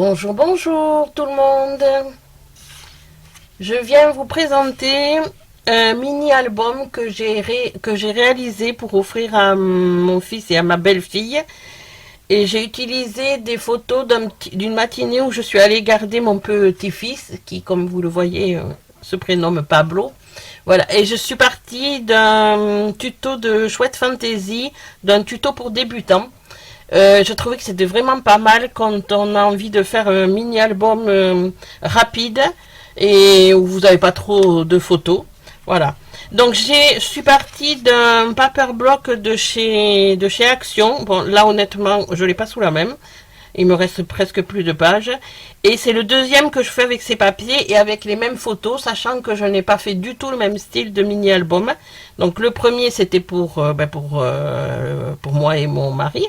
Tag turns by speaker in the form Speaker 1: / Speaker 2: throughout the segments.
Speaker 1: Bonjour, bonjour tout le monde. Je viens vous présenter un mini-album que j'ai réalisé pour offrir à mon fils et à ma belle-fille. Et j'ai utilisé des photos d'une matinée où je suis allée garder mon petit-fils, qui, comme vous le voyez, se prénomme Pablo. Voilà, et je suis partie d'un tuto de Chouette Fantasy, d'un tuto pour débutants. Je trouvais que c'était vraiment pas mal quand on a envie de faire un mini-album rapide et où vous n'avez pas trop de photos. Voilà. Donc je suis partie d'un paper block de chez Action. Bon, là honnêtement, je l'ai pas sous la main. Il me reste presque plus de pages. Et c'est le deuxième que je fais avec ces papiers et avec les mêmes photos, sachant que je n'ai pas fait du tout le même style de mini-album. Donc le premier, c'était pour moi et mon mari.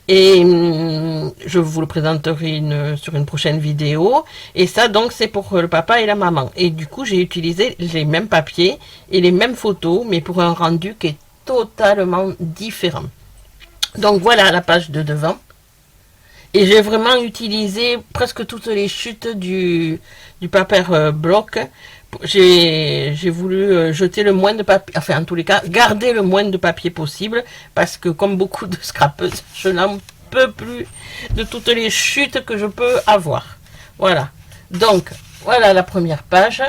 Speaker 1: Et je vous le présenterai sur une prochaine vidéo. Et ça, donc, c'est pour le papa et la maman. Et du coup, j'ai utilisé les mêmes papiers et les mêmes photos, mais pour un rendu qui est totalement différent. Donc, voilà la page de devant. Et j'ai vraiment utilisé presque toutes les chutes du paper block. J'ai voulu jeter le moins de papier, enfin en tous les cas, garder le moins de papier possible, parce que comme beaucoup de scrapeuses, je n'en peux plus de toutes les chutes que je peux avoir. Voilà. Donc, voilà la première page.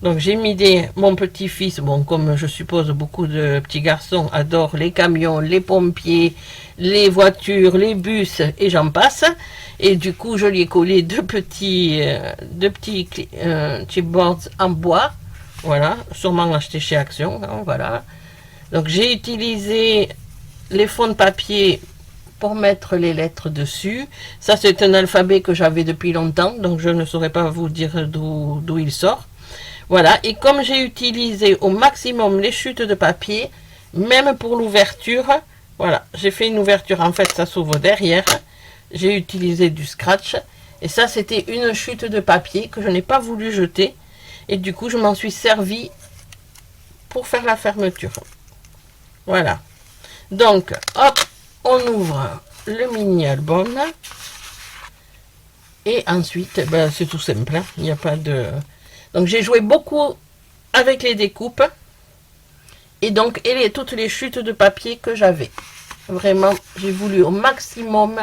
Speaker 1: Donc j'ai mis mon petit-fils, bon comme je suppose beaucoup de petits garçons adorent les camions, les pompiers, les voitures, les bus et j'en passe. Et du coup je lui ai collé deux petits chipboards en bois, voilà, sûrement acheté chez Action, hein, voilà. Donc j'ai utilisé les fonds de papier pour mettre les lettres dessus. Ça c'est un alphabet que j'avais depuis longtemps, donc je ne saurais pas vous dire d'où il sort. Voilà, et comme j'ai utilisé au maximum les chutes de papier, même pour l'ouverture, voilà, j'ai fait une ouverture, en fait ça s'ouvre derrière, j'ai utilisé du scratch, et ça c'était une chute de papier que je n'ai pas voulu jeter, et du coup je m'en suis servi pour faire la fermeture. Voilà, donc hop, on ouvre le mini-album, et ensuite, ben, c'est tout simple, hein, il n'y a pas de... Donc j'ai joué beaucoup avec les découpes et donc toutes les chutes de papier que j'avais. Vraiment, j'ai voulu au maximum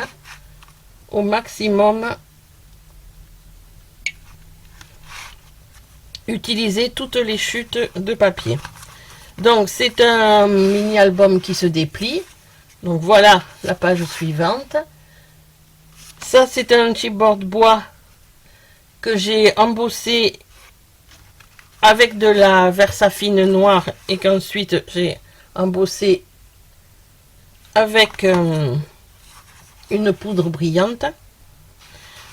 Speaker 1: utiliser toutes les chutes de papier. Donc c'est un mini-album qui se déplie. Donc voilà la page suivante. Ça c'est un chipboard bois que j'ai embossé avec de la Versafine noire et qu'ensuite j'ai embossé avec une poudre brillante.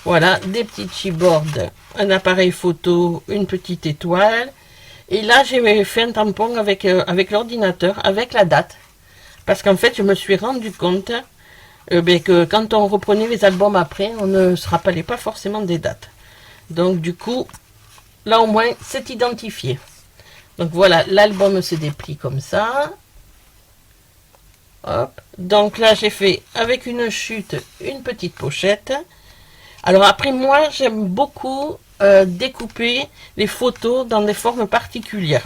Speaker 1: Voilà, des petits chipboards, un appareil photo, une petite étoile. Et là, j'ai fait un tampon avec l'ordinateur, avec la date. Parce qu'en fait, je me suis rendu compte que quand on reprenait les albums après, on ne se rappelait pas forcément des dates. Donc du coup, là au moins c'est identifié. Donc voilà, l'album se déplie comme ça. Hop. Donc là j'ai fait avec une chute une petite pochette. Alors après moi j'aime beaucoup découper les photos dans des formes particulières.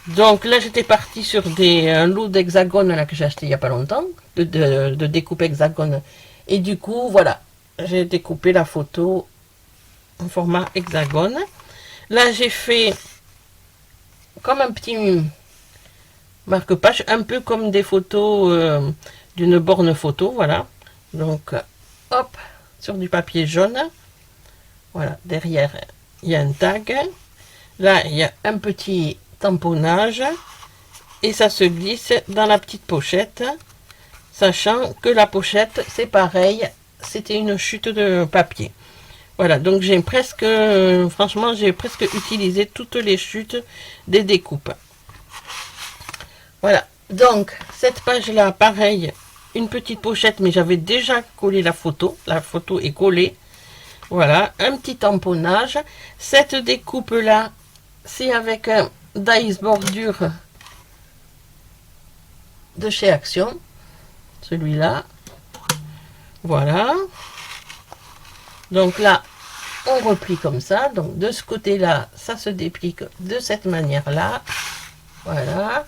Speaker 1: Donc là j'étais partie sur un lot d'hexagones là que j'ai acheté il n'y a pas longtemps, de découpe hexagone. Et du coup voilà, j'ai découpé la photo en format hexagone. Là, j'ai fait comme un petit marque-page, un peu comme des photos d'une borne photo, voilà. Donc, hop, sur du papier jaune. Voilà, derrière, il y a un tag. Là, il y a un petit tamponnage. Et ça se glisse dans la petite pochette. Sachant que la pochette, c'est pareil, c'était une chute de papier. Voilà, donc j'ai presque, franchement, j'ai presque utilisé toutes les chutes des découpes. Voilà, donc cette page-là, pareil, une petite pochette, mais j'avais déjà collé la photo est collée. Voilà, un petit tamponnage. Cette découpe-là, c'est avec un dies bordure de chez Action, celui-là. Voilà. Donc là, on replie comme ça. Donc de ce côté-là, ça se déplie de cette manière-là. Voilà.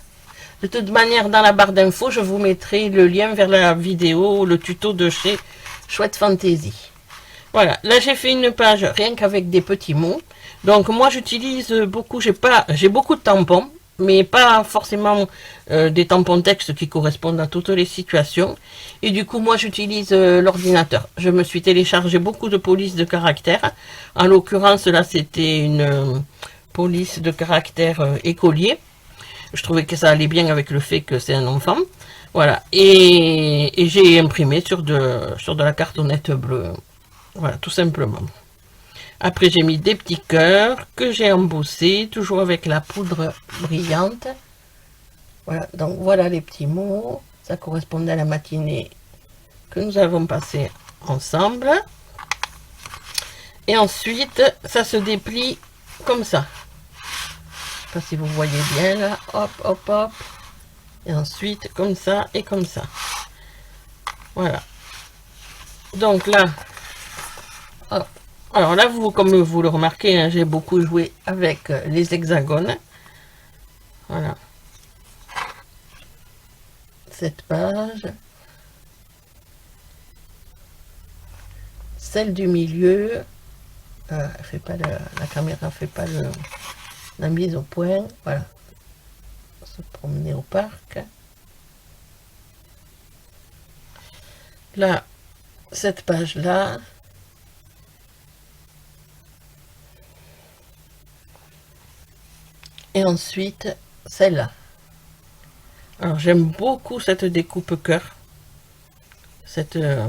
Speaker 1: De toute manière, dans la barre d'infos, je vous mettrai le lien vers la vidéo, le tuto de chez Chouette Fantasy. Voilà, là j'ai fait une page rien qu'avec des petits mots. Donc moi j'utilise beaucoup, j'ai beaucoup de tampons, mais pas forcément des tampons texte qui correspondent à toutes les situations. Et du coup moi j'utilise l'ordinateur. Je me suis téléchargé beaucoup de polices de caractère. En l'occurrence là c'était une police de caractère écolier. Je trouvais que ça allait bien avec le fait que c'est un enfant. Voilà, et j'ai imprimé sur de la cartonnette bleue. Voilà, tout simplement. Après, j'ai mis des petits cœurs que j'ai embossés, toujours avec la poudre brillante. Voilà, donc voilà les petits mots. Ça correspondait à la matinée que nous avons passée ensemble. Et ensuite, ça se déplie comme ça. Je ne sais pas si vous voyez bien là. Hop, hop, hop. Et ensuite, comme ça et comme ça. Voilà. Donc là, hop. Alors là, comme vous le remarquez, hein, j'ai beaucoup joué avec les hexagones. Voilà. Cette page. Celle du milieu. Fait pas la caméra fait pas la mise au point. Voilà. Se promener au parc. Là, cette page-là. Et ensuite, celle-là. Alors, j'aime beaucoup cette découpe cœur.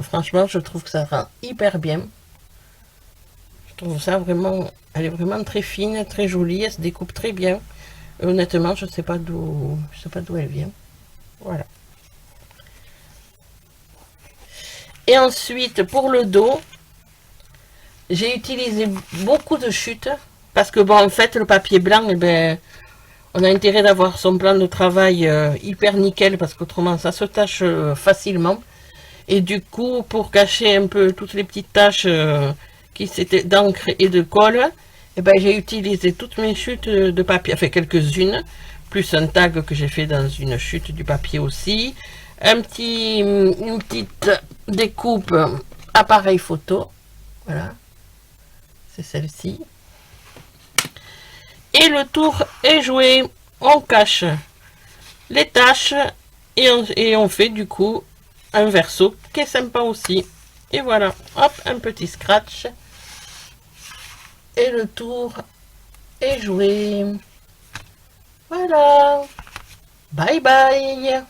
Speaker 1: Franchement, je trouve que ça rend hyper bien. Je trouve ça vraiment... Elle est vraiment très fine, très jolie. Elle se découpe très bien. Et honnêtement, je ne sais pas d'où elle vient. Voilà. Et ensuite, pour le dos, j'ai utilisé beaucoup de chutes. Parce que, bon, en fait, le papier blanc, eh ben, on a intérêt d'avoir son plan de travail hyper nickel. Parce qu'autrement, ça se tâche facilement. Et du coup, pour cacher un peu toutes les petites taches qui c'était d'encre et de colle, eh ben, j'ai utilisé toutes mes chutes de papier, enfin quelques-unes, plus un tag que j'ai fait dans une chute du papier aussi, une petite découpe appareil photo, voilà, c'est celle-ci. Et le tour est joué, on cache les taches et on fait du coup un verso qui est sympa aussi. Et voilà, hop, un petit scratch. Et le tour est joué. Voilà. Bye bye.